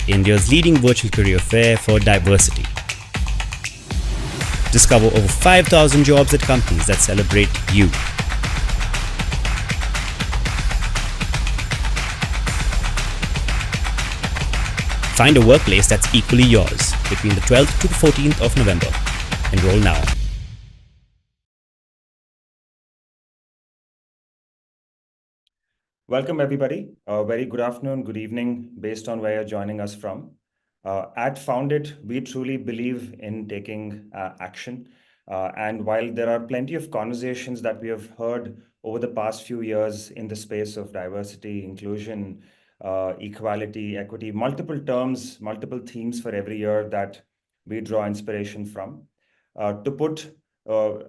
India's leading virtual career fair for diversity. Discover over 5,000 jobs at companies that celebrate you. Find a workplace that's equally yours between the 12th to the 14th of November. Enroll now. Welcome, everybody. Very good afternoon, good evening, based on where you're joining us from. At Founded, we truly believe in taking action. And while there are plenty of conversations that we have heard over the past few years in the space of diversity, inclusion, equality, equity, multiple terms, multiple themes for every year that we draw inspiration from. To put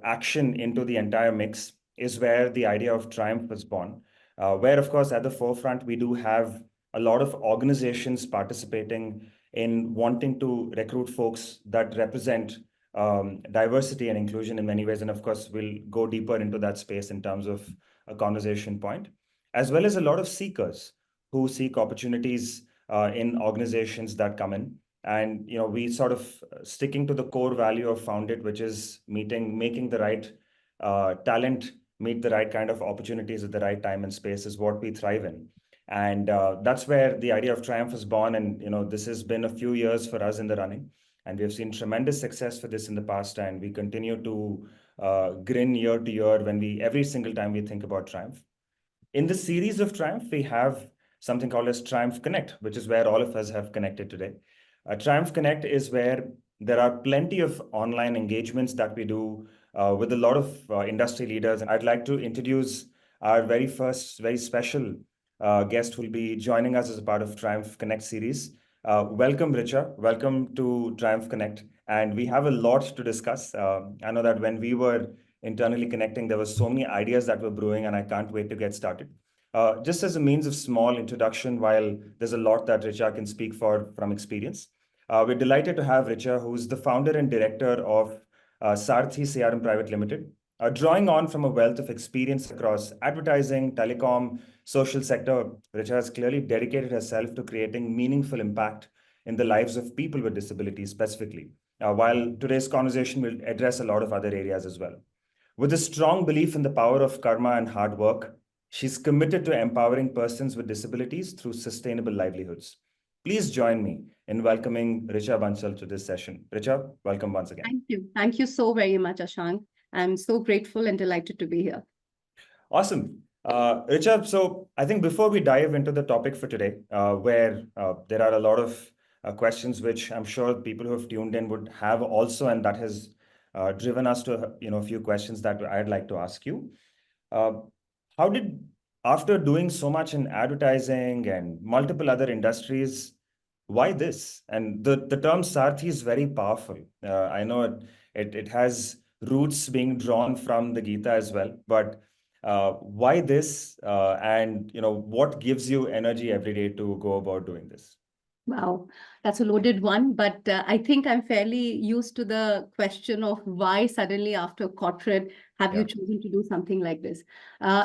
action into the entire mix is where the idea of Triumph was born. Where, of course, at the forefront, we do have a lot of organizations participating in wanting to recruit folks that represent diversity and inclusion in many ways. And of course, we'll go deeper into that space in terms of a conversation point, as well as a lot of seekers who seek opportunities in organizations that come in. And we sort of sticking to the core value of Founded, which is making the right talent meet the right kind of opportunities at the right time and space is what we thrive in. And that's where the idea of Triumph was born. And this has been a few years for us in the running. And we have seen tremendous success for this in the past. And we continue to grin year to year every single time we think about Triumph. In the series of Triumph, we have something called as Triumph Connect, which is where all of us have connected today. Triumph Connect is where there are plenty of online engagements that we do with a lot of industry leaders. And I'd like to introduce our very first, very special guest who will be joining us as a part of Triumph Connect series. Welcome, Richa. Welcome to Triumph Connect. And we have a lot to discuss. I know that when we were internally connecting, there were so many ideas that were brewing, and I can't wait to get started. Just as a means of small introduction, while there's a lot that Richa can speak from experience, we're delighted to have Richa, who's the founder and director of Saarathee CRM Private Limited, drawing on from a wealth of experience across advertising, telecom, social sector. Richa has clearly dedicated herself to creating meaningful impact in the lives of people with disabilities specifically, while today's conversation will address a lot of other areas as well. With a strong belief in the power of karma and hard work, she's committed to empowering persons with disabilities through sustainable livelihoods. Please join me in welcoming Richa Bansal to this session. Richa, welcome once again. Thank you. Thank you so very much, Ashank. I'm so grateful and delighted to be here. Awesome. Richa, so I think before we dive into the topic for today, where there are a lot of questions which I'm sure people who have tuned in would have also, and that has driven us to a few questions that I'd like to ask you. How did, after doing so much in advertising and multiple other industries, why this? And the term Saarathee is very powerful. I know it has roots being drawn from the Gita as well, but why this? And what gives you energy every day to go about doing this? Wow, that's a loaded one, but I think I'm fairly used to the question of why suddenly after corporate have you chosen to do something like this?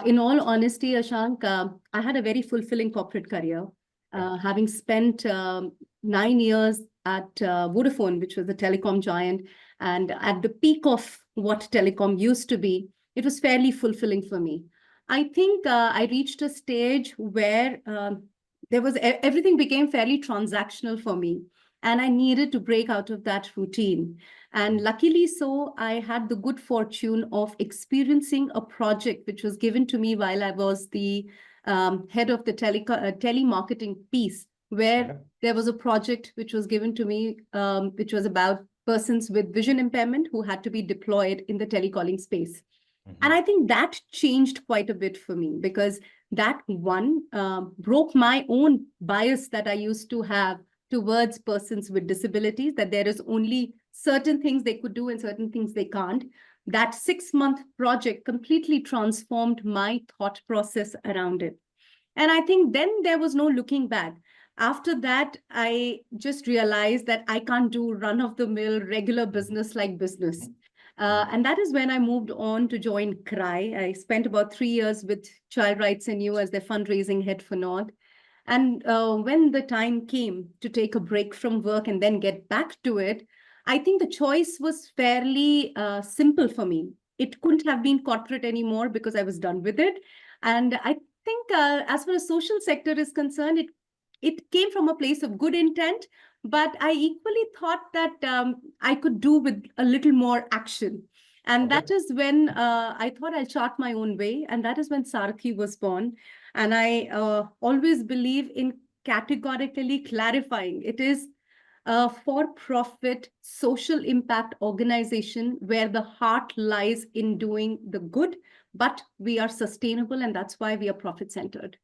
In all honesty, Ashank, I had a very fulfilling corporate career, having spent 9 years at Vodafone, which was a telecom giant, and at the peak of what telecom used to be, it was fairly fulfilling for me. I think I reached a stage where everything became fairly transactional for me, and I needed to break out of that routine. And luckily so, I had the good fortune of experiencing a project which was given to me while I was the head of the telemarketing piece, where there was a project which was given to me, which was about persons with vision impairment who had to be deployed in the telecalling space. And I think that changed quite a bit for me, because that one broke my own bias that I used to have towards persons with disabilities, that there is only certain things they could do and certain things they can't. That 6-month project completely transformed my thought process around it. And I think then there was no looking back. After that, I just realized that I can't do run-of-the-mill regular business like business. And that is when I moved on to join CRY. I spent about 3 years with Child Rights and You as their fundraising head for North. And when the time came to take a break from work and then get back to it, I think the choice was fairly simple for me. It couldn't have been corporate anymore because I was done with it. And I think as far as social sector is concerned, it came from a place of good intent, but I equally thought that I could do with a little more action. And Okay. that is when I thought I'll chart my own way. And that is when Saarathee was born. And I always believe in categorically clarifying it is a for-profit social impact organization where the heart lies in doing the good, but we are sustainable, and that's why we are profit-centered.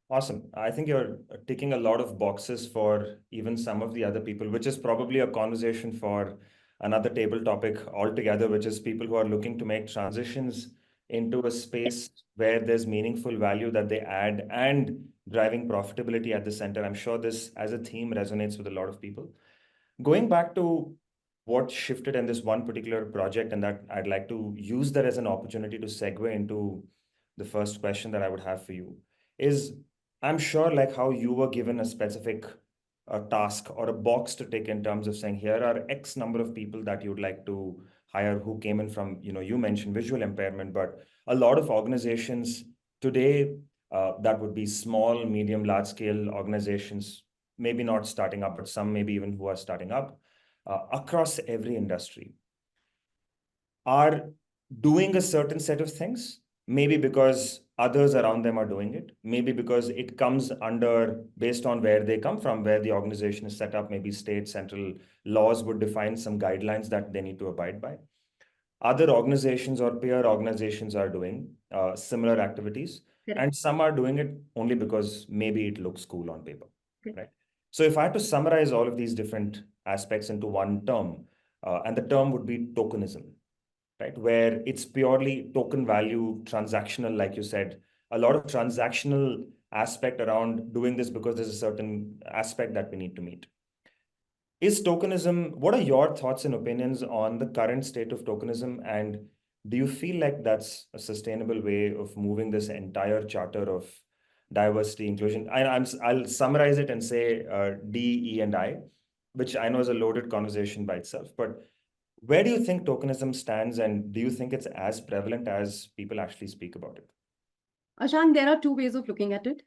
Awesome. I think you're ticking a lot of boxes for even some of the other people, which is probably a conversation for another table topic altogether, which is people who are looking to make transitions into a space where there's meaningful value that they add and driving profitability at the center. I'm sure this as a theme resonates with a lot of people. Going back to what shifted in this one particular project, and that I'd like to use that as an opportunity to segue into the first question that I would have for you is I'm sure like how you were given a specific task or a box to tick in terms of saying here are X number of people that you'd like to hire who came in from, you mentioned visual impairment, but a lot of organizations today that would be small, medium, large scale organizations, maybe not starting up, but some maybe even who are starting up across every industry are doing a certain set of things, maybe because others around them are doing it, maybe because it comes under based on where they come from, where the organization is set up, maybe state, central laws would define some guidelines that they need to abide by. Other organizations or peer organizations are doing similar activities, Correct. and some are doing it only because maybe it looks cool on paper, Correct. right? So if I had to summarize all of these different aspects into one term, and the term would be tokenism, right? Where it's purely token value, transactional, like you said, a lot of transactional aspect around doing this because there's a certain aspect that we need to meet. Is tokenism, what are your thoughts and opinions on the current state of tokenism? And do you feel like that's a sustainable way of moving this entire charter of diversity, inclusion? I'll summarize it and say D, E, and I, which I know is a loaded conversation by itself. But where do you think tokenism stands, and do you think it's as prevalent as people actually speak about it? Ashank, there are two ways of looking at it.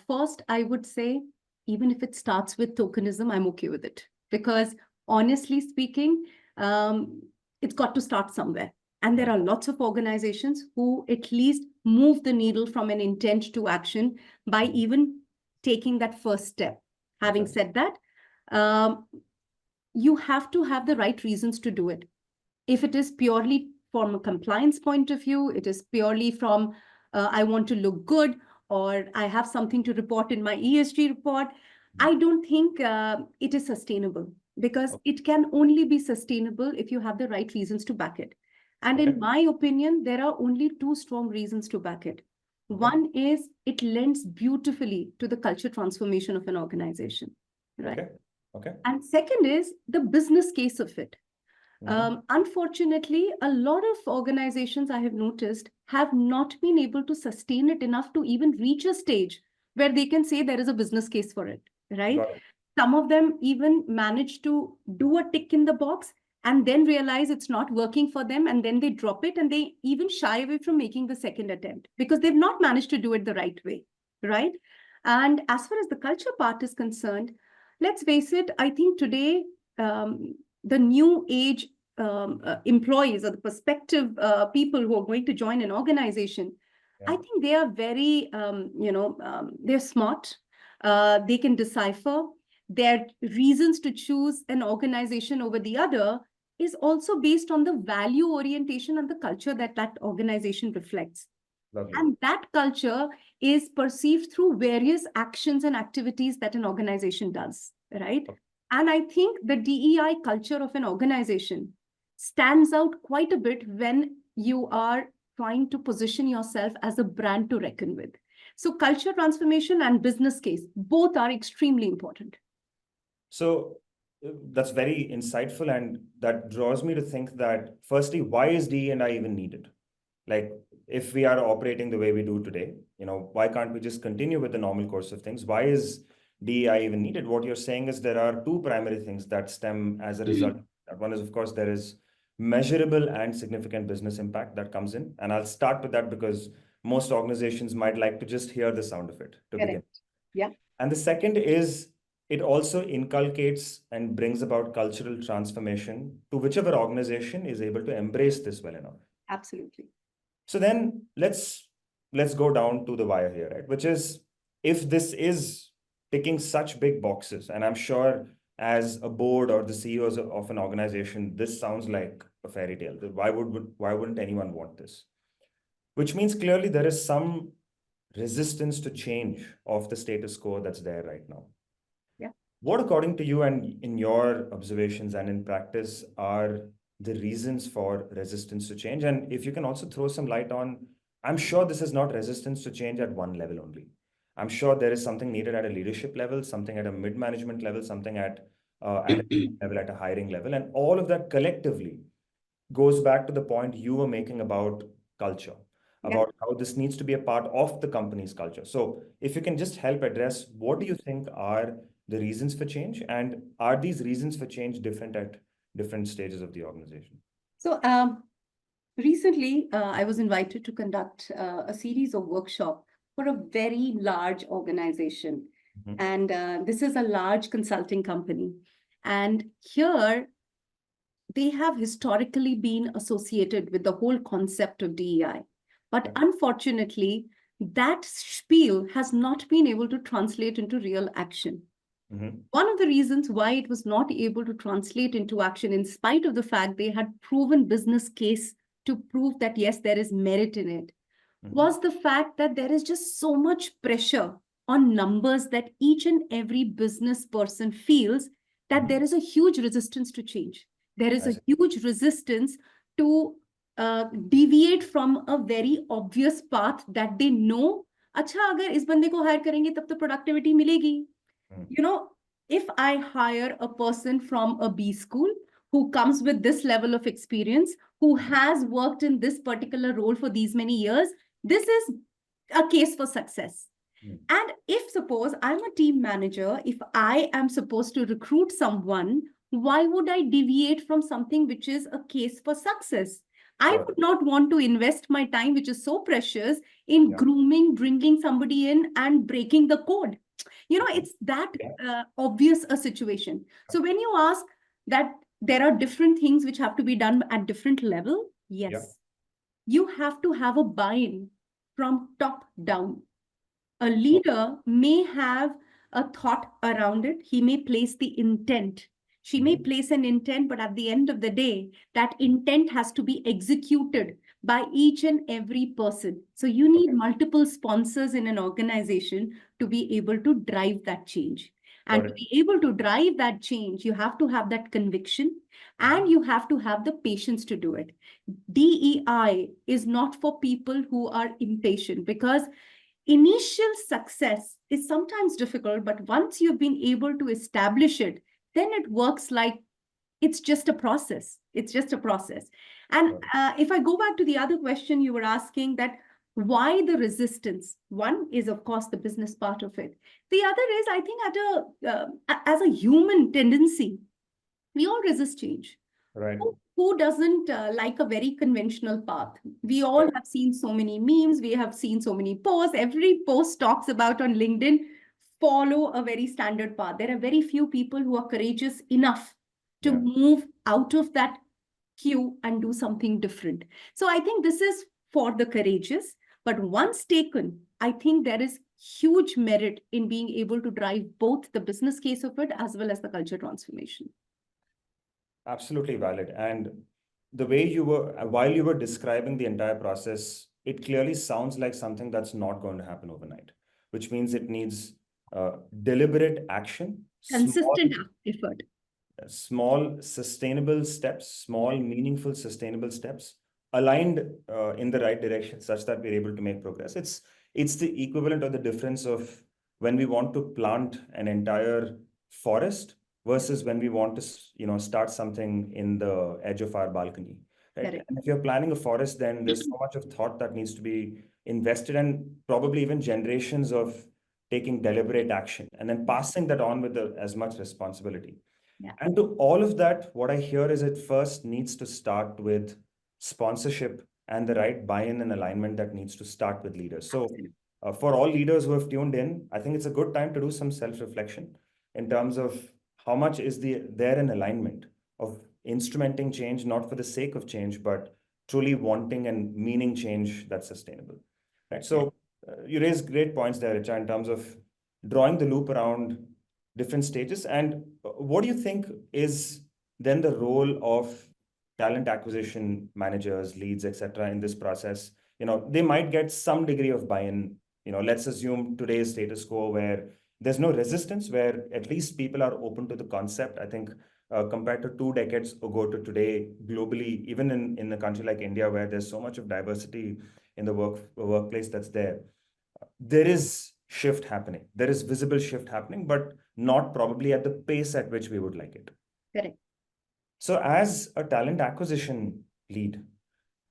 First, I would say, even if it starts with tokenism, I'm okay with it. Because honestly speaking, it's got to start somewhere. And there are lots of organizations who at least move the needle from an intent to action by even taking that first step. Having said that, you have to have the right reasons to do it. If it is purely from a compliance point of view, it is purely from I want to look good, or I have something to report in my ESG report, I don't think it is sustainable, because it can only be sustainable if you have the right reasons to back it. And in my opinion, there are only two strong reasons to back it. One is it lends beautifully to the culture transformation of an organization, right? And second is the business case of it. Unfortunately, a lot of organizations I have noticed have not been able to sustain it enough to even reach a stage where they can say there is a business case for it, right? Some of them even manage to do a tick in the box and then realize it's not working for them, and then they drop it, and they even shy away from making the second attempt because they've not managed to do it the right way, right? And as far as the culture part is concerned, let's face it, I think today the new age employees or the prospective people who are going to join an organization, I think they are very, they're smart. They can decipher. Their reasons to choose an organization over the other is also based on the value orientation and the culture that that organization reflects. And that culture is perceived through various actions and activities that an organization does, right? And I think the DEI culture of an organization stands out quite a bit when you are trying to position yourself as a brand to reckon with. So culture transformation and business case, both are extremely important. So that's very insightful, and that draws me to think that firstly, why is DE&I even needed? Like, if we are operating the way we do today, why can't we just continue with the normal course of things? Why is DEI even needed? What you're saying is there are two primary things that stem as a result. One is, of course, there is measurable and significant business impact that comes in. And I'll start with that because most organizations might like to just hear the sound of it to begin. Yeah. And the second is it also inculcates and brings about cultural transformation to whichever organization is able to embrace this well enough. Absolutely. So then let's go down to the wire here, right? Which is, if this is ticking such big boxes, and I'm sure as a board or the CEOs of an organization, this sounds like a fairy tale. Why wouldn't anyone want this? Which means clearly there is some resistance to change of the status quo that's there right now. Yeah. What, according to you and in your observations and in practice, are the reasons for resistance to change? And if you can also throw some light on, I'm sure this is not resistance to change at one level only. I'm sure there is something needed at a leadership level, something at a mid-management level, something at a level, at a hiring level. And all of that collectively goes back to the point you were making about culture, about how this needs to be a part of the company's culture. So if you can just help address, what do you think are the reasons for change, and are these reasons for change different at different stages of the organization? So recently, I was invited to conduct a series of workshops for a very large organization. And this is a large consulting company. And here, they have historically been associated with the whole concept of DEI. But unfortunately, that spiel has not been able to translate into real action. One of the reasons why it was not able to translate into action, in spite of the fact they had proven business case to prove that, yes, there is merit in it, was the fact that there is just so much pressure on numbers that each and every business person feels that there is a huge resistance to change. There is a huge resistance to deviate from a very obvious path that they know, अच्छा अगर इस बंदे को hire करेंगे तब तो productivity मिलेगी. If I hire a person from a B school who comes with this level of experience, who has worked in this particular role for these many years, this is a case for success. And if suppose I'm a team manager, if I am supposed to recruit someone, why would I deviate from something which is a case for success? I would not want to invest my time, which is so precious, in grooming, bringing somebody in and breaking the code. It's that obvious a situation. So when you ask that there are different things which have to be done at different level, yes, you have to have a buy-in from top down. A leader may have a thought around it. He may place the intent. She may place an intent, but at the end of the day, that intent has to be executed by each and every person. So you need multiple sponsors in an organization to be able to drive that change. And to be able to drive that change, you have to have that conviction and you have to have the patience to do it. DEI is not for people who are impatient, because initial success is sometimes difficult, but once you've been able to establish it, then it works like it's just a process. It's just a process. And if I go back to the other question you were asking, that why the resistance? One is, of course, the business part of it. The other is, I think, as a human tendency, we all resist change. Right. Who doesn't like a very conventional path? We all have seen so many memes. We have seen so many posts. Every post talks about on LinkedIn, follow a very standard path. There are very few people who are courageous enough to move out of that queue and do something different. So I think this is for the courageous. But once taken, I think there is huge merit in being able to drive both the business case of it as well as the culture transformation. Absolutely valid. And the way while you were describing the entire process, it clearly sounds like something that's not going to happen overnight, which means it needs deliberate action, consistent effort, small, sustainable steps, small, meaningful, sustainable steps aligned in the right direction such that we're able to make progress. It's the equivalent or the difference of when we want to plant an entire forest versus when we want to start something in the edge of our balcony. right? Correct. And if you're planning a forest, then there's so much of thought that needs to be invested, and probably even generations of taking deliberate action and then passing that on with as much responsibility. Yeah. And to all of that, what I hear is it first needs to start with sponsorship and the right buy-in and alignment that needs to start with leaders. So for all leaders who have tuned in, I think it's a good time to do some self-reflection in terms of how much is there in alignment of instrumenting change, not for the sake of change, but truly wanting and meaning change that's sustainable. Right. So you raise great points there, Richa, in terms of drawing the loop around different stages. And what do you think is then the role of talent acquisition managers, leads, etc., in this process? They might get some degree of buy-in. Let's assume today's status quo where there's no resistance, where at least people are open to the concept. I think compared to 2 decades ago to today, globally, even in a country like India, where there's so much of diversity in the workplace that's there is shift happening. There is visible shift happening, but not probably at the pace at which we would like it. Correct. So as a talent acquisition lead,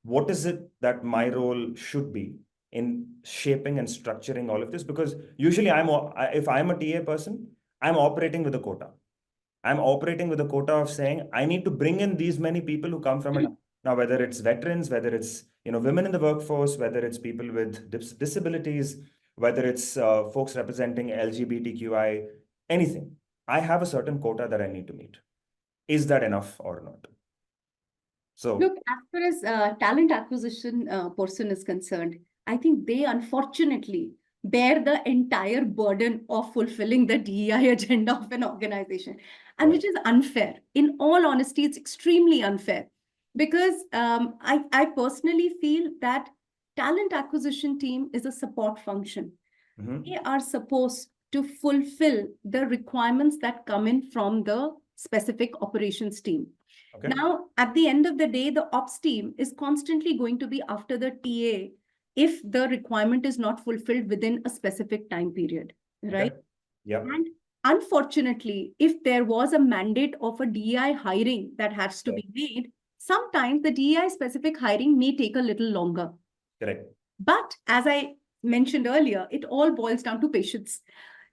what is it that my role should be in shaping and structuring all of this? Because usually if I'm a TA person, I'm operating with a quota. I'm operating with a quota of saying, I need to bring in these many people who come from it. Now, whether it's veterans, whether it's women in the workforce, whether it's people with disabilities, whether it's folks representing LGBTQI, anything, I have a certain quota that I need to meet. Is that enough or not? So look, as far as talent acquisition person is concerned, I think they unfortunately bear the entire burden of fulfilling the DEI agenda of an organization, and which is unfair. In all honesty, it's extremely unfair because I personally feel that talent acquisition team is a support function. They are supposed to fulfill the requirements that come in from the specific operations team. Okay. Now, at the end of the day, the ops team is constantly going to be after the TA if the requirement is not fulfilled within a specific time period, right? Okay. Yeah. And unfortunately, if there was a mandate of a DEI hiring that has to be made, sometimes the DEI specific hiring may take a little longer. Correct. But as I mentioned earlier, it all boils down to patience.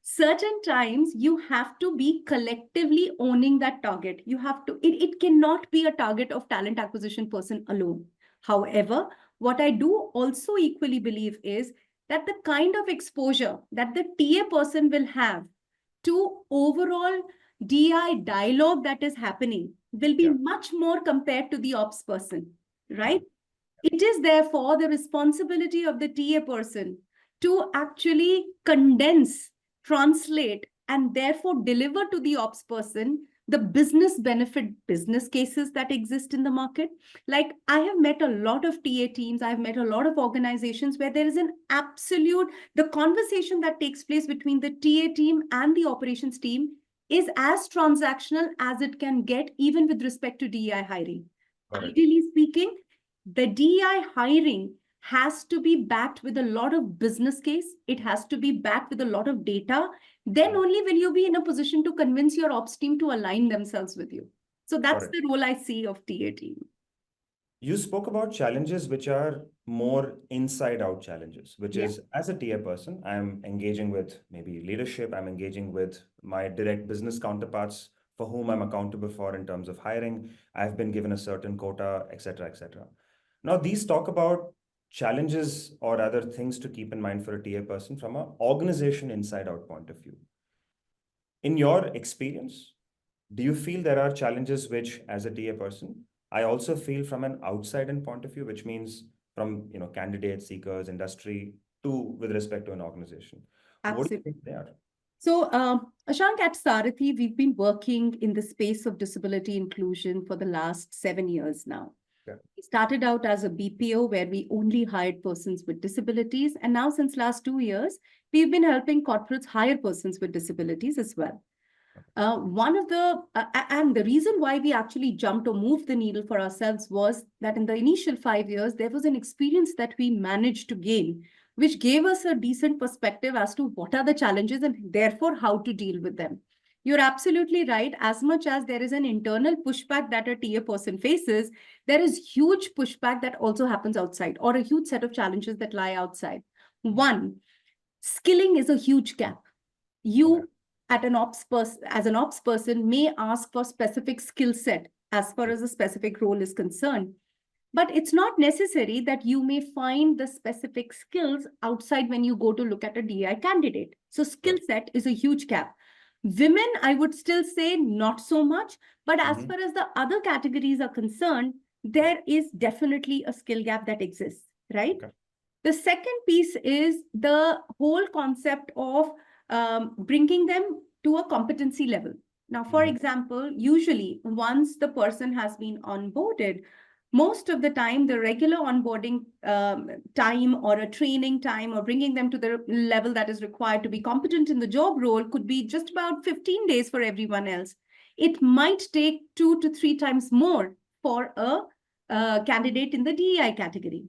Certain times you have to be collectively owning that target. You have to, it cannot be a target of talent acquisition person alone. However, what I do also equally believe is that the kind of exposure that the TA person will have to overall DI dialogue that is happening will be much more compared to the ops person, right? It is therefore the responsibility of the TA person to actually condense, translate, and therefore deliver to the ops person the business benefit business cases that exist in the market. Like I have met a lot of TA teams, I've met a lot of organizations where there is an absolute, the conversation that takes place between the TA team and the operations team is as transactional as it can get, even with respect to DEI hiring. Ideally speaking, the DEI hiring has to be backed with a lot of business case. It has to be backed with a lot of data. Then only will you be in a position to convince your ops team to align themselves with you. So that's the role I see of TA team. You spoke about challenges which are more inside out challenges, which is as a TA person, I'm engaging with maybe leadership, I'm engaging with my direct business counterparts for whom I'm accountable for in terms of hiring. I've been given a certain quota, etc., etc. Now, these talk about challenges or other things to keep in mind for a TA person from an organization inside out point of view. In your experience, do you feel there are challenges which, as a TA person, I also feel from an outside-in point of view, which means from candidates, seekers, industry, to with respect to an organization? Absolutely. What do you think they are? So, Ashank, at Saarathee, we've been working in the space of disability inclusion for the last 7 years now. We started out as a BPO where we only hired persons with disabilities. And now since last 2 years, we've been helping corporates hire persons with disabilities as well. And the reason why we actually jumped or moved the needle for ourselves was that in the initial 5 years, there was an experience that we managed to gain, which gave us a decent perspective as to what are the challenges and therefore how to deal with them. You're absolutely right. As much as there is an internal pushback that a TA person faces, there is huge pushback that also happens outside, or a huge set of challenges that lie outside. One, skilling is a huge gap. You, as an ops person, may ask for specific skill set as far as a specific role is concerned. But it's not necessary that you may find the specific skills outside when you go to look at a DI candidate. So skill set is a huge gap. Women, I would still say not so much, but as far as the other categories are concerned, there is definitely a skill gap that exists, right? Okay. The second piece is the whole concept of bringing them to a competency level. Now, for example, usually once the person has been onboarded, most of the time, the regular onboarding time or a training time or bringing them to the level that is required to be competent in the job role could be just about 15 days for everyone else. It might take 2 to 3 times more for a candidate in the DEI category.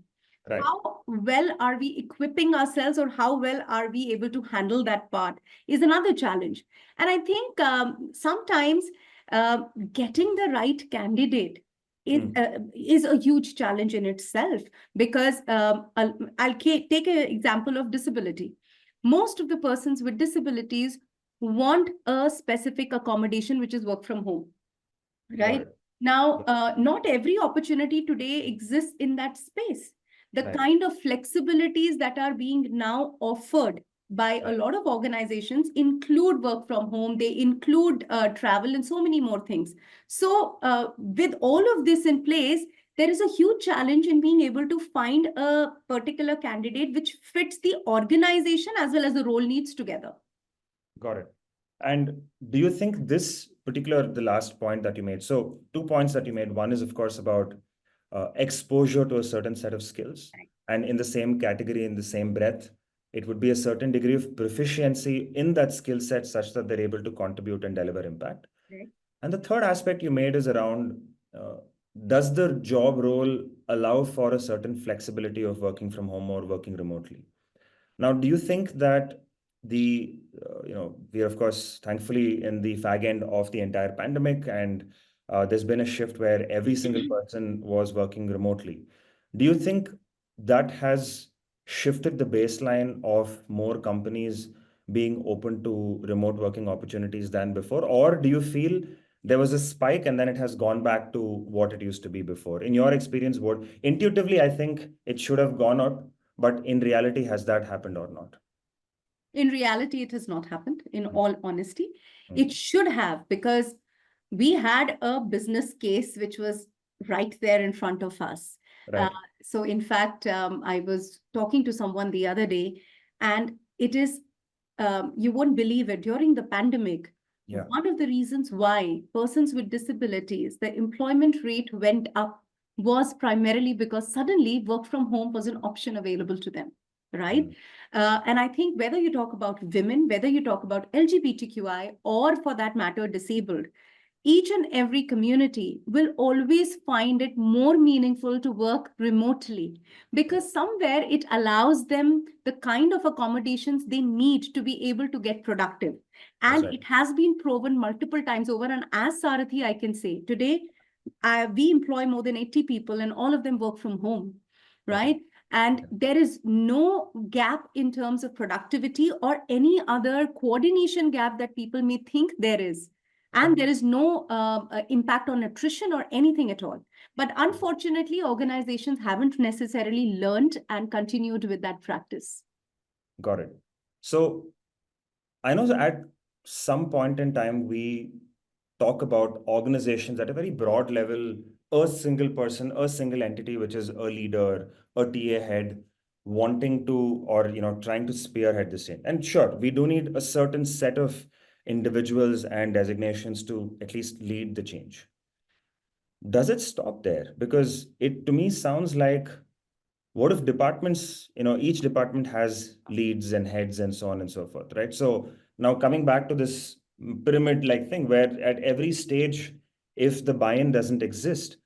Right. How well are we equipping ourselves, or how well are we able to handle that part is another challenge. And I think sometimes getting the right candidate is a huge challenge in itself, because I'll take an example of disability. Most of the persons with disabilities want a specific accommodation, which is work from home, right? Now, not every opportunity today exists in that space. The kind of flexibilities that are being now offered by a lot of organizations include work from home, they include travel and so many more things. So with all of this in place, there is a huge challenge in being able to find a particular candidate which fits the organization as well as the role needs together. Got it. And do you think this particular, the last point that you made, so 2 points that you made, one is of course about exposure to a certain set of skills, and in the same category, in the same breath, it would be a certain degree of proficiency in that skill set such that they're able to contribute and deliver impact. Right. And the third aspect you made is around, does the job role allow for a certain flexibility of working from home or working remotely? Now, do you think that we are, of course, thankfully in the fag end of the entire pandemic, and there's been a shift where every single person was working remotely. Do you think that has shifted the baseline of more companies being open to remote working opportunities than before? Or do you feel there was a spike and then it has gone back to what it used to be before? In your experience, what intuitively, I think it should have gone up, but in reality, has that happened or not? In reality, it has not happened, in all honesty. It should have, because we had a business case which was right there in front of us. Right. So in fact, I was talking to someone the other day, and it is, you won't believe it, during the pandemic, one of the reasons why persons with disabilities, the employment rate went up was primarily because suddenly work from home was an option available to them, right? And I think whether you talk about women, whether you talk about LGBTQI, or for that matter, disabled, each and every community will always find it more meaningful to work remotely, because somewhere it allows them the kind of accommodations they need to be able to get productive. And it has been proven multiple times over. And as Saarathee, I can say today, we employ more than 80 people, and all of them work from home, right? And there is no gap in terms of productivity or any other coordination gap that people may think there is. And there is no impact on attrition or anything at all. But unfortunately, organizations haven't necessarily learned and continued with that practice. Got it. So I know that at some point in time, we talk about organizations at a very broad level, a single person, a single entity, which is a leader, a TA head, wanting to, or trying to spearhead this thing. And sure, we do need a certain set of individuals and designations to at least lead the change. Does it stop there? Because it to me sounds like, what if departments, each department has leads and heads and so on and so forth, right? So now coming back to this pyramid-like thing where at every stage, if the buy-in doesn't exist,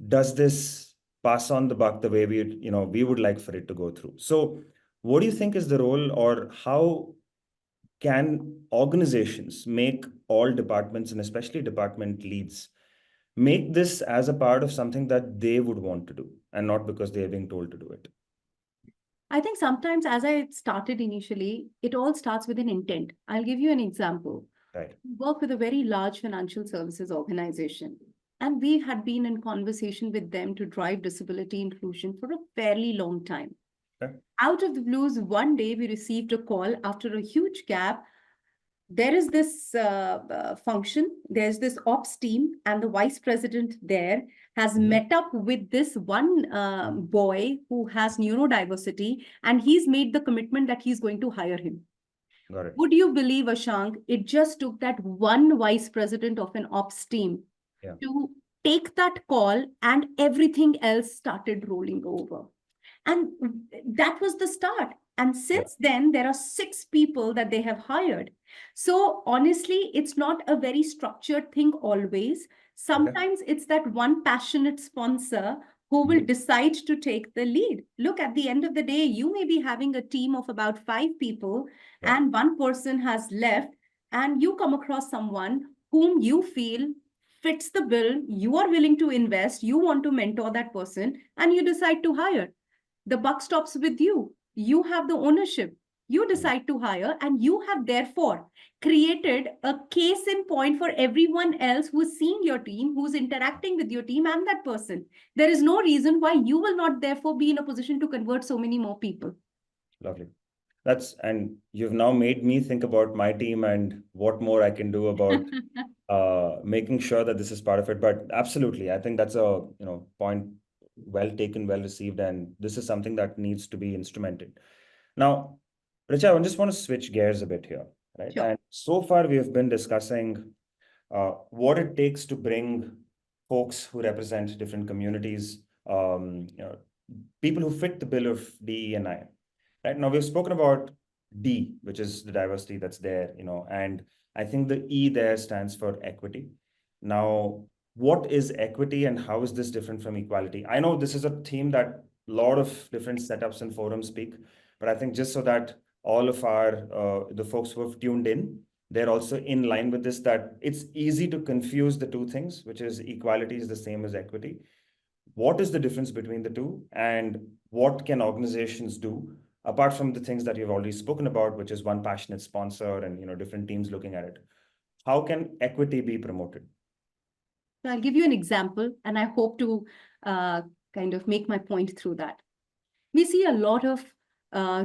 does this pass on the buck the way we would like for it to go through? So what do you think is the role, or how can organizations make all departments, and especially department leads, make this as a part of something that they would want to do and not because they are being told to do it? I think sometimes, as I started initially, it all starts with an intent. I'll give you an example. Right. We work with a very large financial services organization, and we had been in conversation with them to drive disability inclusion for a fairly long time. Okay. Out of the blues, one day we received a call after a huge gap. There is this function, there's this ops team, and the vice president there has met up with this one boy who has neurodiversity, and he's made the commitment that he's going to hire him. Got it. Would you believe, Ashank, it just took that one vice president of an ops team to take that call, and everything else started rolling over. And that was the start. And since then, there are 6 people that they have hired. So honestly, it's not a very structured thing always. Sometimes it's that one passionate sponsor who will decide to take the lead. Look, at the end of the day, you may be having a team of about 5 people and one person has left, and you come across someone whom you feel fits the bill, you are willing to invest, you want to mentor that person, and you decide to hire. The buck stops with you. You have the ownership. You decide to hire, and you have therefore created a case in point for everyone else who's seeing your team, who's interacting with your team and that person. There is no reason why you will not therefore be in a position to convert so many more people. Lovely. And you've now made me think about my team and what more I can do about making sure that this is part of it. But absolutely, I think that's a point well taken, well received, and this is something that needs to be instrumented. Now, Richa, I just want to switch gears a bit here, right? Sure. And so far we have been discussing what it takes to bring folks who represent different communities, people who fit the bill of DE&I. Right now, we've spoken about D, which is the diversity that's there, and I think the E there stands for equity. Now, what is equity and how is this different from equality? I know this is a theme that a lot of different setups and forums speak, but I think just so that all of the folks who have tuned in, they're also in line with this, that it's easy to confuse the two things, which is equality is the same as equity. What is the difference between the two, and what can organizations do apart from the things that you've already spoken about, which is one passionate sponsor and different teams looking at it? How can equity be promoted? So I'll give you an example, and I hope to kind of make my point through that. We see a lot of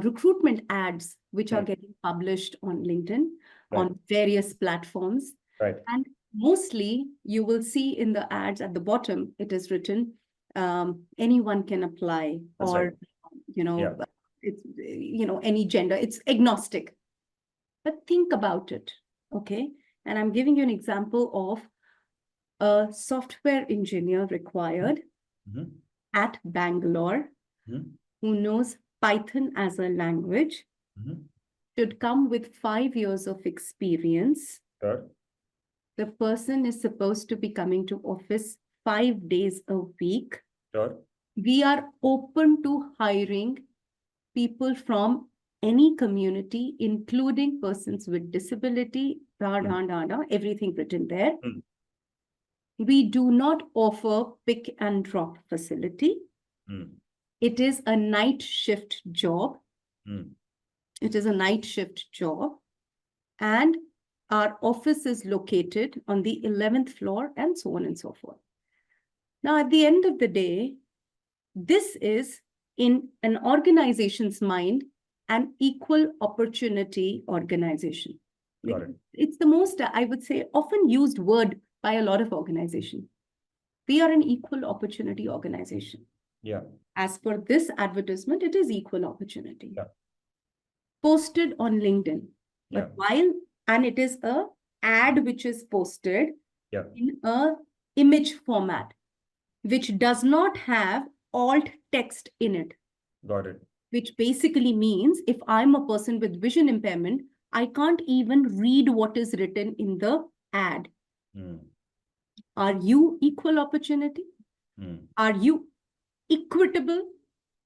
recruitment ads which are getting published on LinkedIn, on various platforms. Right. And mostly you will see in the ads at the bottom, it is written, anyone can apply. That's or, right. It's, any gender, it's agnostic. But think about it, okay? And I'm giving you an example of a software engineer required at Bangalore who knows Python as a language, should come with 5 years of experience. Sure. The person is supposed to be coming to office 5 days a week. Sure. We are open to hiring people from any community, including persons with disability, everything written there. We do not offer pick and drop facility. It is a night shift job. It is a night shift job. And our office is located on the 11th floor, and so on and so forth. Now, at the end of the day, this is, in an organization's mind, an equal opportunity organization. Got it. It's the most, I would say, often used word by a lot of organizations. We are an equal opportunity organization. Yeah. As per this advertisement, it is equal opportunity. Yeah. Posted on LinkedIn. But and it is a ad which is posted in a image format, which does not have alt text in it. Got it. Which basically means if I'm a person with vision impairment, I can't even read what is written in the ad. Are you equal opportunity? Are you equitable?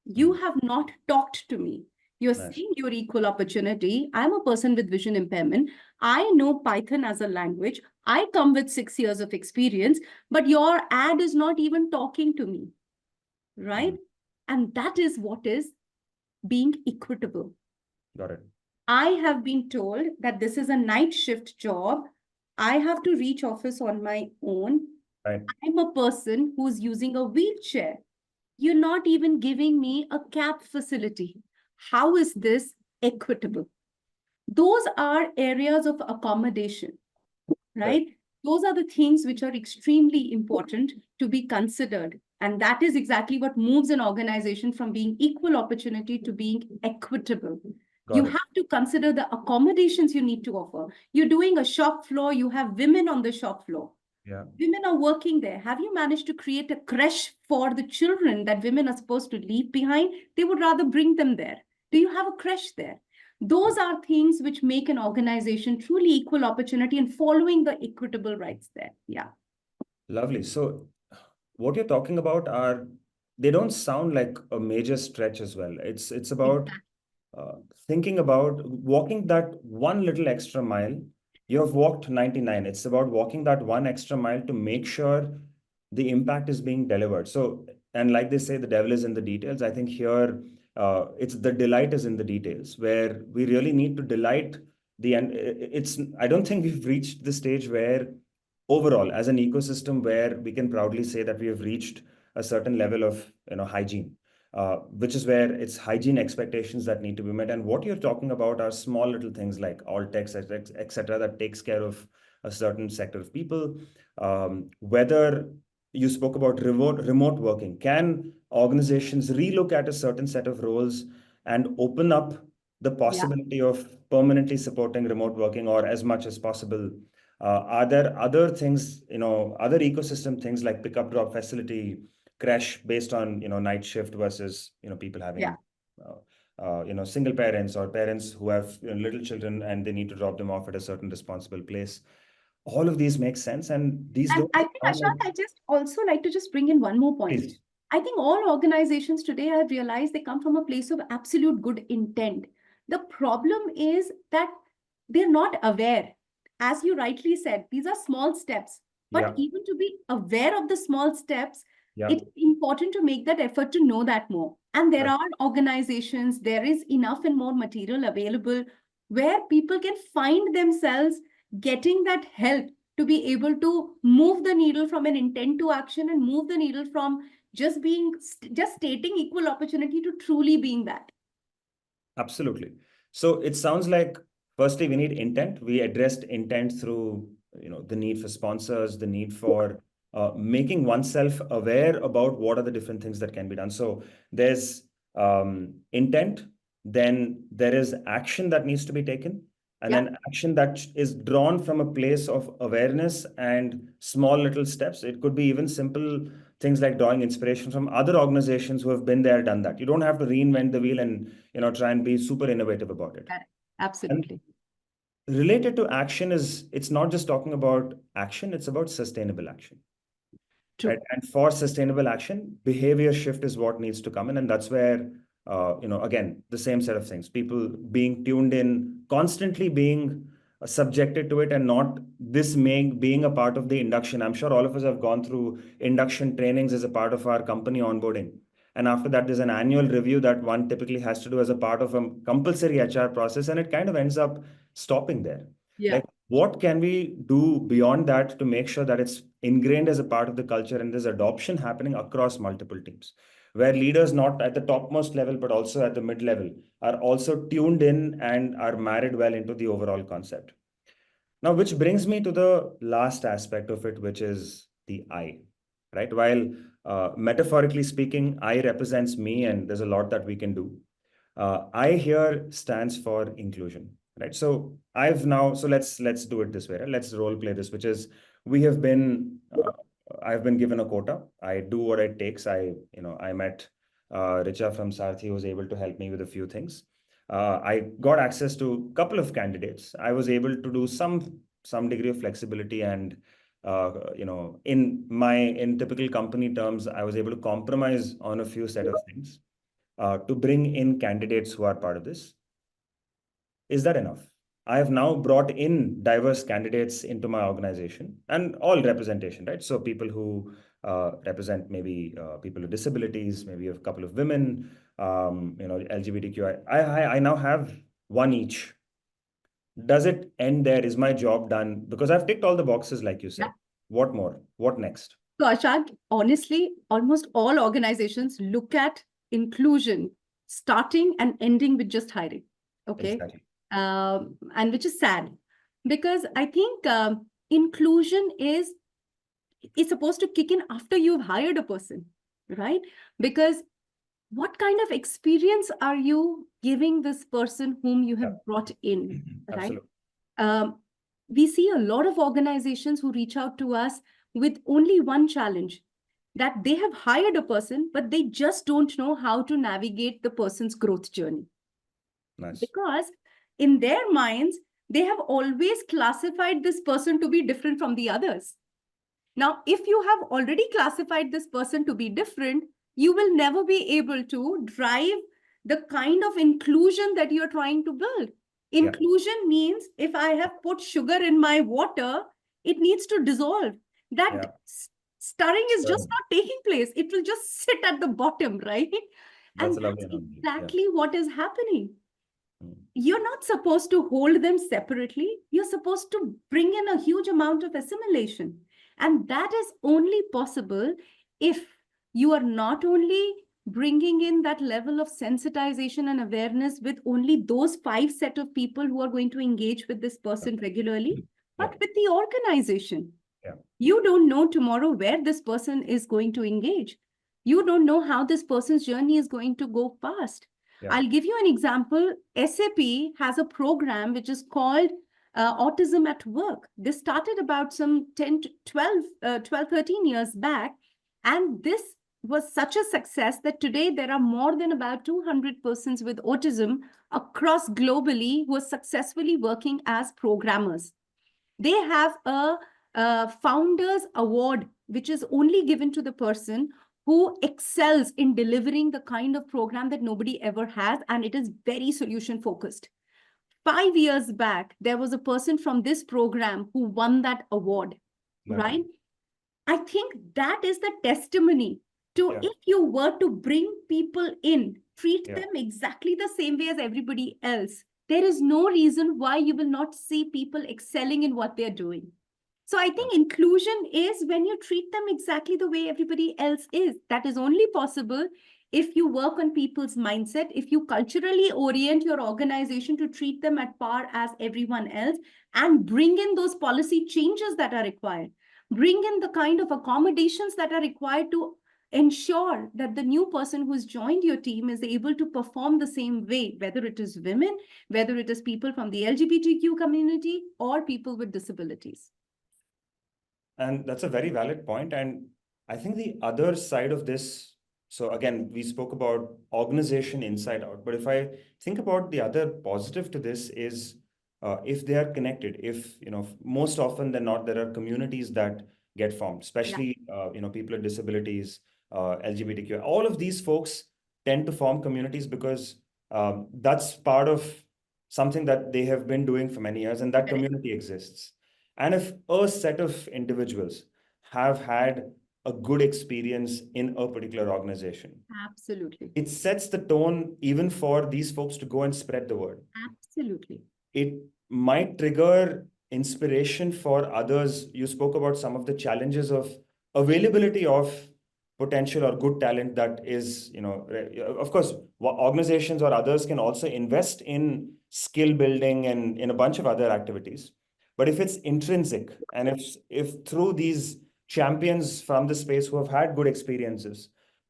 You have not talked to me. You're Nice. saying you're equal opportunity. I'm a person with vision impairment. I know Python as a language. I come with 6 years of experience, but your ad is not even talking to me, right? And that is what is being equitable. Got it. I have been told that this is a night shift job. I have to reach office on my own. Right. I'm a person who's using a wheelchair. You're not even giving me a cab facility. How is this equitable? Those are areas of accommodation, right? Those are the things which are extremely important to be considered. And that is exactly what moves an organization from being equal opportunity to being equitable. You have to consider the accommodations you need to offer. You're doing a shop floor, you have women on the shop floor. Yeah. Women are working there. Have you managed to create a creche for the children that women are supposed to leave behind? They would rather bring them there. Do you have a creche there? Those are things which make an organization truly equal opportunity and following the equitable rights there. Yeah. Lovely. So what you're talking about they don't sound like a major stretch as well. It's about thinking about walking that one little extra mile. You have walked 99. It's about walking that one extra mile to make sure the impact is being delivered. So, and like they say, the devil is in the details. I think here, it's the delight is in the details, where we really need to delight the end. I don't think we've reached the stage where overall, as an ecosystem, where we can proudly say that we have reached a certain level of hygiene, which is where it's hygiene expectations that need to be met. And what you're talking about are small little things like alt text, etc., that takes care of a certain sector of people. Whether you spoke about remote working, can organizations relook at a certain set of roles and open up the possibility of permanently supporting remote working, or as much as possible? Are there other things, other ecosystem things like pickup drop facility, crash based on night shift versus people having single parents or parents who have little children and they need to drop them off at a certain responsible place? All of these make sense, and these And don't I think, sound like. Ashank, I just also like to just bring in one more point. Please. I think all organizations today have realized they come from a place of absolute good intent. The problem is that they're not aware. As you rightly said, these are small steps. But Yeah. even to be aware of the small steps, Yeah. it's important to make that effort to know that more. And there Right. are organizations, there is enough and more material available where people can find themselves getting that help to be able to move the needle from an intent to action and move the needle from just stating equal opportunity to truly being that. Absolutely. So it sounds like, firstly, we need intent. We addressed intent through the need for sponsors, the need for making oneself aware about what are the different things that can be done. So there's intent, then there is action that needs to be taken, and then action that is drawn from a place of awareness and small little steps. It could be even simple things like drawing inspiration from other organizations who have been there, done that. You don't have to reinvent the wheel and try and be super innovative about it. Absolutely. And related to action it's not just talking about action, it's about sustainable action. True. Right? And for sustainable action, behavior shift is what needs to come in. And that's where, again, the same set of things, people being tuned in, constantly being subjected to it, and not being a part of the induction. I'm sure all of us have gone through induction trainings as a part of our company onboarding. And after that, there's an annual review that one typically has to do as a part of a compulsory HR process. And it kind of ends up stopping there. Yeah. Like, what can we do beyond that to make sure that it's ingrained as a part of the culture and there's adoption happening across multiple teams, where leaders not at the topmost level, but also at the mid level, are also tuned in and are married well into the overall concept? Now, which brings me to the last aspect of it, which is the I, right? While metaphorically speaking, I represents me, and there's a lot that we can do. I here stands for inclusion, right? So let's do it this way. Right? Let's role play this, which is I've been given a quota. I do what it takes. I met Richa from Saarathee, who was able to help me with a few things. I got access to a couple of candidates. I was able to do some degree of flexibility, and in typical company terms, I was able to compromise on a few set of things. to bring in candidates who are part of this. Is that enough? I have now brought in diverse candidates into my organization and all representation, right? So people who represent maybe people with disabilities, maybe a couple of women, LGBTQI. I now have one each. Does it end there? Is my job done? Because I've ticked all the boxes, like you said. What more? What next? So, Ashank, honestly, almost all organizations look at inclusion starting and ending with just hiring. Okay. Exactly. And which is sad, because I think inclusion is supposed to kick in after you've hired a person, right? Because what kind of experience are you giving this person whom you have brought in, right? Absolutely. We see a lot of organizations who reach out to us with only one challenge, that they have hired a person, but they just don't know how to navigate the person's growth journey. Nice. Because in their minds, they have always classified this person to be different from the others. Now, if you have already classified this person to be different, you will never be able to drive the kind of inclusion that you're trying to build. Inclusion means if I have put sugar in my water, it needs to dissolve. That stirring is just not taking place. It will just sit at the bottom, right? That's and that's analogy. exactly what is happening. You're not supposed to hold them separately. You're supposed to bring in a huge amount of assimilation. And that is only possible if you are not only bringing in that level of sensitization and awareness with only those 5 set of people who are going to engage with this person regularly, but with the organization. You don't know tomorrow where this person is going to engage. You don't know how this person's journey is going to go past. I'll give you an example. SAP has a program which is called Autism at Work. This started about some 10 to 12, 13 years back. And this was such a success that today there are more than about 200 persons with autism across globally who are successfully working as programmers. They have a Founders Award, which is only given to the person who excels in delivering the kind of program that nobody ever has, and it is very solution focused. 5 years back, there was a person from this program who won that award, right? I think that is the testimony to if you were to bring people in, treat them exactly the same way as everybody else, there is no reason why you will not see people excelling in what they're doing. So I think inclusion is when you treat them exactly the way everybody else is. That is only possible if you work on people's mindset, if you culturally orient your organization to treat them at par as everyone else and bring in those policy changes that are required, bring in the kind of accommodations that are required to ensure that the new person who's joined your team is able to perform the same way, whether it is women, whether it is people from the LGBTQ community or people with disabilities. And that's a very valid point. And I think the other side of this, so again, we spoke about organization inside out, but if I think about the other positive to this is if they are connected, if, most often than not, there are communities that get formed, especially, people with disabilities, LGBTQ, all of these folks tend to form communities because that's part of something that they have been doing for many years and that community exists. And if a set of individuals have had a good experience in a particular organization, absolutely, it sets the tone even for these folks to go and spread the word. Absolutely. It might trigger inspiration for others. You spoke about some of the challenges of availability of potential or good talent that is, of course, organizations or others can also invest in skill building and in a bunch of other activities. But if it's intrinsic, and if through these champions from the space who have had good experiences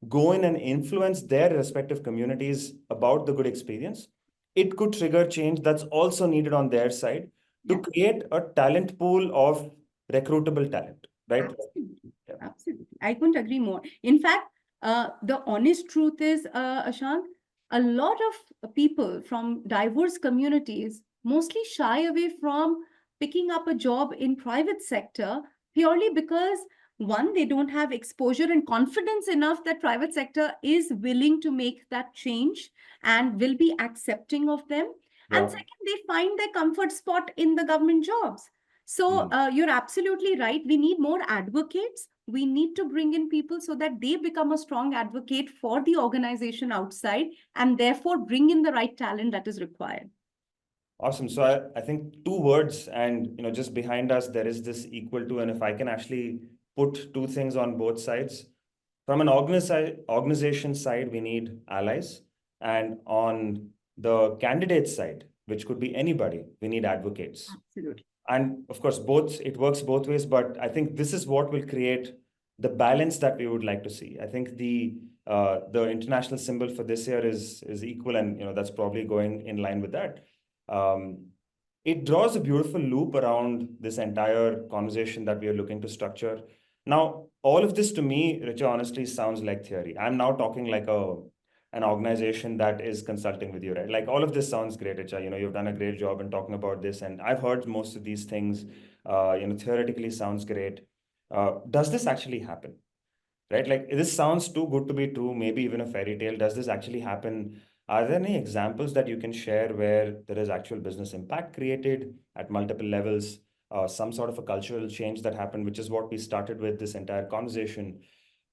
go in and influence their respective communities about the good experience, it could trigger change that's also needed on their side to create a talent pool of recruitable talent, right? Absolutely. Absolutely. I couldn't agree more. In fact, the honest truth is, Ashank, a lot of people from diverse communities mostly shy away from picking up a job in private sector purely because one, they don't have exposure and confidence enough that private sector is willing to make that change and will be accepting of them. And second, they find their comfort spot in the government jobs. So you're absolutely right. We need more advocates. We need to bring in people so that they become a strong advocate for the organization outside and therefore bring in the right talent that is required. Awesome. So I think two words, and just behind us there is this equal to, and if I can actually put two things on both sides. From an organization side, we need allies, and on the candidate side, which could be anybody, we need advocates. Absolutely. And of course, it works both ways, but I think this is what will create the balance that we would like to see. I think the international symbol for this year is equal, and that's probably going in line with that. It draws a beautiful loop around this entire conversation that we are looking to structure. Now, all of this to me, Richa, honestly sounds like theory. I'm now talking like an organization that is consulting with you, right? Like all of this sounds great, Richa. You've done a great job in talking about this, and I've heard most of these things. Theoretically sounds great. Does this actually happen? Right? Like this sounds too good to be true, maybe even a fairy tale. Does this actually happen? Are there any examples that you can share where there is actual business impact created at multiple levels, some sort of a cultural change that happened, which is what we started with this entire conversation?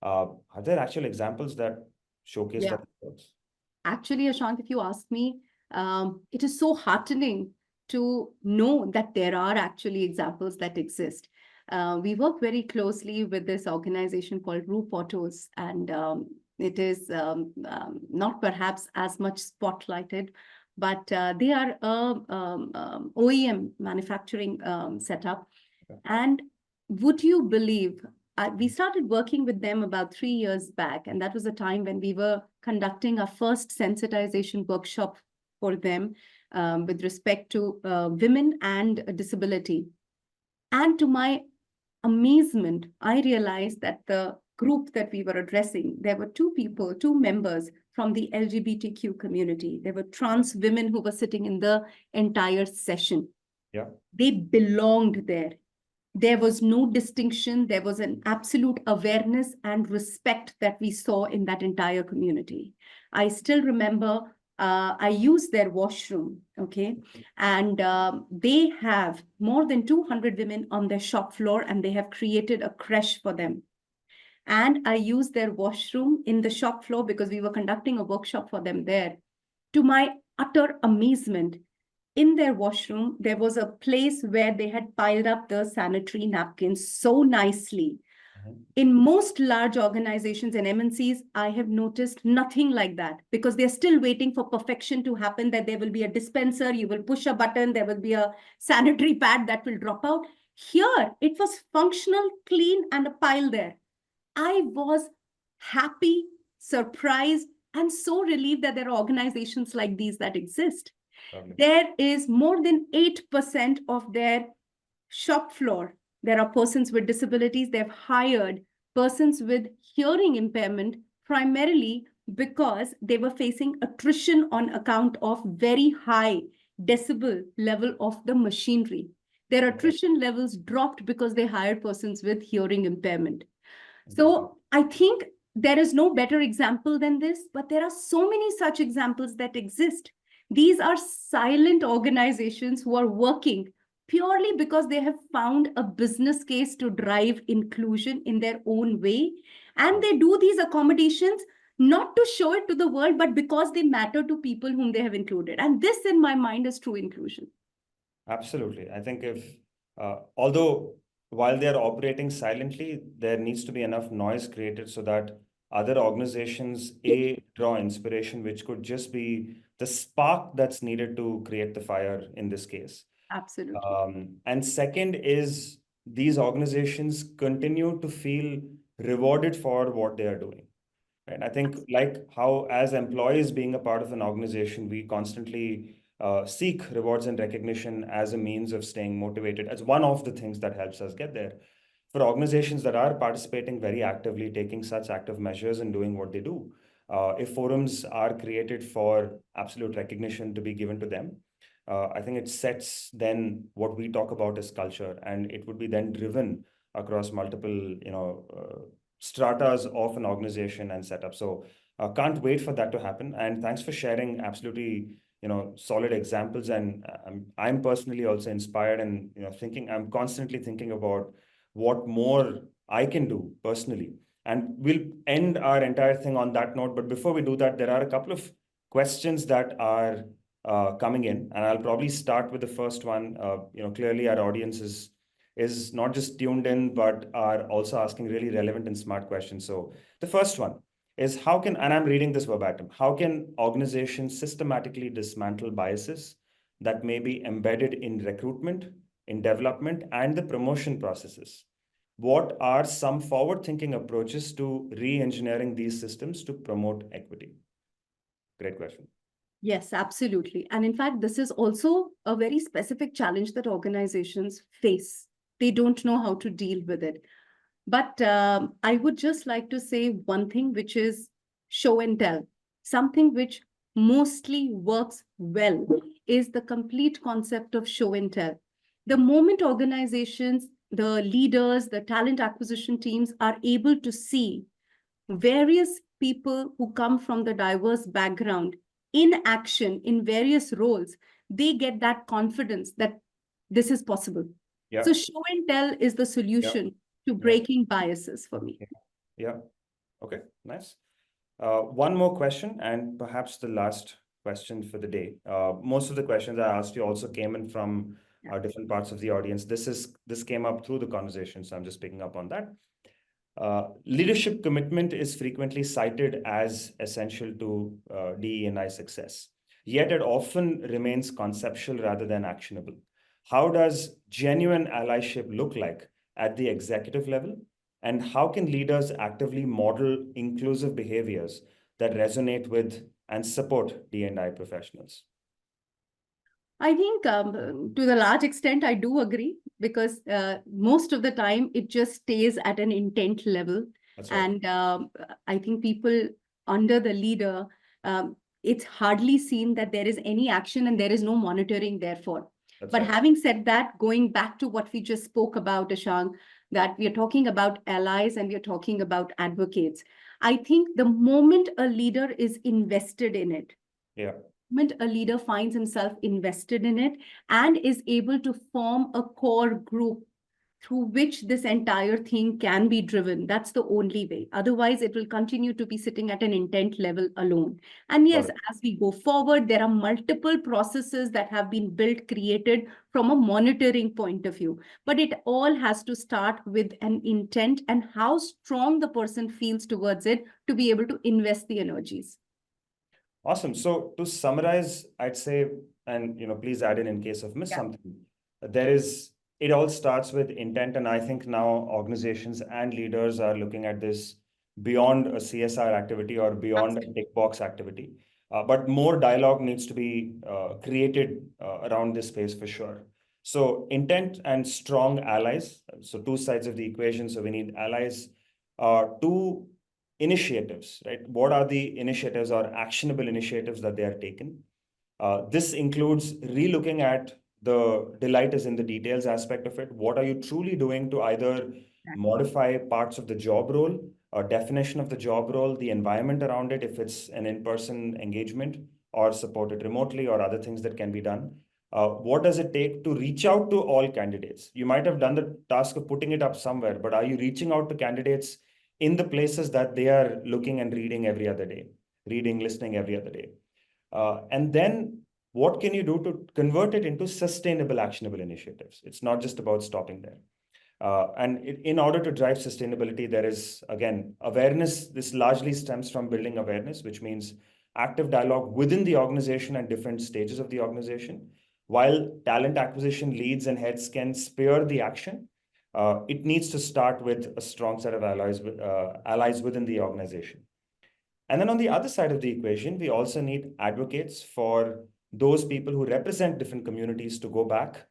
Are there actual examples that showcase that? Actually, Ashank, if you ask me, it is so heartening to know that there are actually examples that exist. We work very closely with this organization called Roop Autos, and it is not perhaps as much spotlighted, but they are a OEM manufacturing setup. Okay. And would you believe, we started working with them about 3 years back, and that was a time when we were conducting our first sensitization workshop for them with respect to women and disability. And to my amazement, I realized that the group that we were addressing, there were two members from the LGBTQ community. There were trans women who were sitting in the entire session. Yeah. They belonged there. There was no distinction. There was an absolute awareness and respect that we saw in that entire community. I still remember I used their washroom, okay? And they have more than 200 women on their shop floor, and they have created a creche for them. And I used their washroom in the shop floor because we were conducting a workshop for them there. To my utter amazement, in their washroom, there was a place where they had piled up the sanitary napkins so nicely. In most large organizations and MNCs, I have noticed nothing like that because they're still waiting for perfection to happen, that there will be a dispenser, you will push a button, there will be a sanitary pad that will drop out. Here, it was functional, clean, and a pile there. I was happy, surprised, and so relieved that there are organizations like these that exist. There is more than 8% of their shop floor. There are persons with disabilities. They've hired persons with hearing impairment primarily because they were facing attrition on account of very high decibel level of the machinery. Their attrition levels dropped because they hired persons with hearing impairment. So I think there is no better example than this, but there are so many such examples that exist. These are silent organizations who are working purely because they have found a business case to drive inclusion in their own way. And they do these accommodations not to show it to the world, but because they matter to people whom they have included. And this, in my mind, is true inclusion. Absolutely. I think although while they're operating silently, there needs to be enough noise created so that other organizations, draw inspiration, which could just be the spark that's needed to create the fire in this case. Absolutely. And second is these organizations continue to feel rewarded for what they are doing. And I think like how as employees being a part of an organization, we constantly seek rewards and recognition as a means of staying motivated, as one of the things that helps us get there. For organizations that are participating very actively, taking such active measures and doing what they do, if forums are created for absolute recognition to be given to them, I think it sets then what we talk about as culture, and it would be then driven across multiple, stratas of an organization and setup. So can't wait for that to happen. And thanks for sharing absolutely, solid examples. And I'm personally also inspired and, I'm constantly thinking about what more I can do personally. And we'll end our entire thing on that note. But before we do that, there are a couple of questions that are coming in, and I'll probably start with the first one. Clearly our audience is not just tuned in, but are also asking really relevant and smart questions. So the first one is and I'm reading this verbatim, how can organizations systematically dismantle biases that may be embedded in recruitment, in development, and the promotion processes? What are some forward-thinking approaches to re-engineering these systems to promote equity? Great question. Yes, absolutely. And in fact, this is also a very specific challenge that organizations face. They don't know how to deal with it. But I would just like to say one thing, which is show and tell. Something which mostly works well is the complete concept of show and tell. The moment organizations, the leaders, the talent acquisition teams are able to see various people who come from the diverse background in action in various roles, they get that confidence that this is possible. Yeah. So show and tell is the solution to breaking biases for me. Yeah. Okay, nice. One more question, and perhaps the last question for the day. Most of the questions I asked you also came in from different parts of the audience. This came up through the conversation, so I'm just picking up on that. Leadership commitment is frequently cited as essential to DE&I success, yet it often remains conceptual rather than actionable. How does genuine allyship look like at the executive level? And how can leaders actively model inclusive behaviors that resonate with and support D&I professionals? I think to the large extent, I do agree, because most of the time it just stays at an intent level. That's right. And I think people under the leader, it's hardly seen that there is any action and there is no monitoring therefore. But having said that, going back to what we just spoke about, Ashank, that we are talking about allies and we are talking about advocates. I think the moment a leader is invested in it, a leader finds himself invested in it and is able to form a core group through which this entire thing can be driven. That's the only way. Otherwise, it will continue to be sitting at an intent level alone. And yes, as we go forward, there are multiple processes that have been built, created from a monitoring point of view. But it all has to start with an intent and how strong the person feels towards it to be able to invest the energies. Awesome. So to summarize, I'd say, and please add in case I've missed something, it all starts with intent. And I think now organizations and leaders are looking at this beyond a CSR activity or beyond a tick box activity. But more dialogue needs to be created around this space for sure. So intent and strong allies. So two sides of the equation. So we need allies. Two initiatives, right? What are the initiatives or actionable initiatives that they are taken? This includes relooking at the delight is in the details aspect of it. What are you truly doing to either modify parts of the job role, or definition of the job role, the environment around it, if it's an in-person engagement, or support it remotely, or other things that can be done? What does it take to reach out to all candidates? You might have done the task of putting it up somewhere, but are you reaching out to candidates in the places that they are looking and reading every other day, listening every other day? And then what can you do to convert it into sustainable, actionable initiatives? It's not just about stopping there. And in order to drive sustainability, there is, again, awareness. This largely stems from building awareness, which means active dialogue within the organization and different stages of the organization. While talent acquisition leads and heads can spear the action, it needs to start with a strong set of allies within the organization. And then on the other side of the equation, we also need advocates for those people who represent different communities to go back,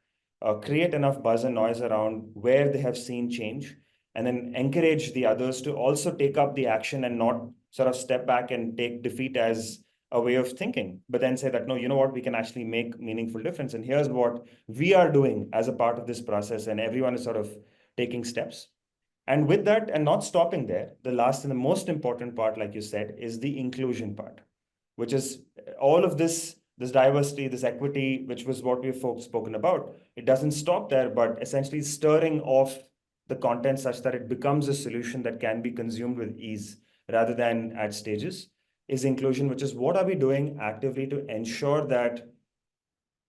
create enough buzz and noise around where they have seen change, and then encourage the others to also take up the action and not sort of step back and take defeat as a way of thinking, but then say that, no, you know what, we can actually make meaningful difference. And here's what we are doing as a part of this process. And everyone is sort of taking steps. And with that, and not stopping there, the last and the most important part, like you said, is the inclusion part, which is all of this diversity, this equity, which was what we've spoken about. It doesn't stop there, but essentially stirring off the content such that it becomes a solution that can be consumed with ease rather than at stages, is inclusion, which is what are we doing actively to ensure that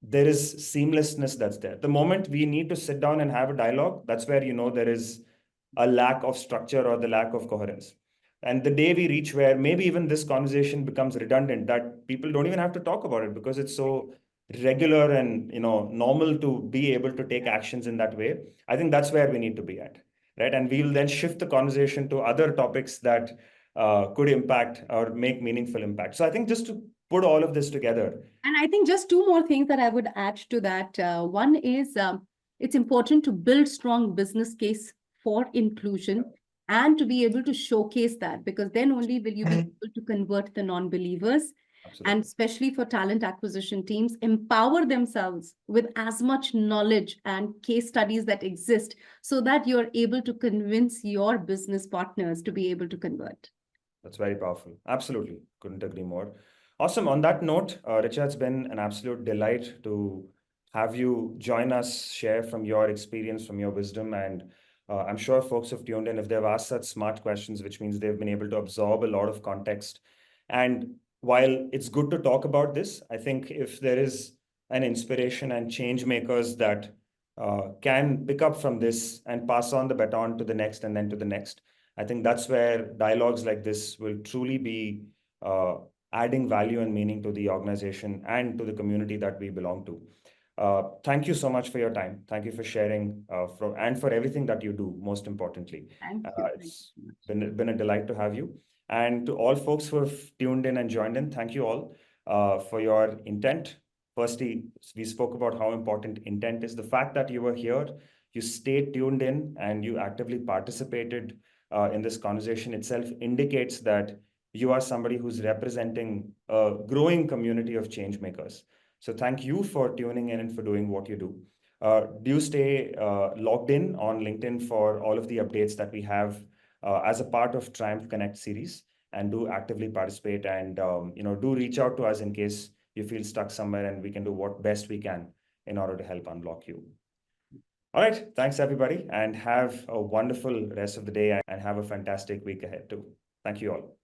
there is seamlessness that's there. The moment we need to sit down and have a dialogue, that's where there is a lack of structure or the lack of coherence. And the day we reach where maybe even this conversation becomes redundant, that people don't even have to talk about it because it's so regular and normal to be able to take actions in that way, I think that's where we need to be at, right? And we'll then shift the conversation to other topics that could impact or make meaningful impact. So I think just to put all of this together. And I think just two more things that I would add to that. One is it's important to build strong business case for inclusion and to be able to showcase that, because then only will you be able to convert the non-believers. Absolutely. And especially for talent acquisition teams, empower themselves with as much knowledge and case studies that exist so that you're able to convince your business partners to be able to convert. That's very powerful. Absolutely. Couldn't agree more. Awesome. On that note, Richa, it's been an absolute delight to have you join us, share from your experience, from your wisdom. And I'm sure folks have tuned in if they've asked such smart questions, which means they've been able to absorb a lot of context. And while it's good to talk about this, I think if there is an inspiration and change makers that can pick up from this and pass on the baton to the next and then to the next, I think that's where dialogues like this will truly be adding value and meaning to the organization and to the community that we belong to. Thank you so much for your time. Thank you for sharing and for everything that you do, most importantly. Thank you. It's been a delight to have you. And to all folks who have tuned in and joined in, thank you all for your intent. Firstly, we spoke about how important intent is. The fact that you were here, you stayed tuned in, and you actively participated in this conversation itself indicates that you are somebody who's representing a growing community of change makers. So thank you for tuning in and for doing what you do. Do stay logged in on LinkedIn for all of the updates that we have as a part of Triumph Connect series, and do actively participate and do reach out to us in case you feel stuck somewhere, and we can do what best we can in order to help unlock you. All right. Thanks, everybody, and have a wonderful rest of the day and have a fantastic week ahead too. Thank you all.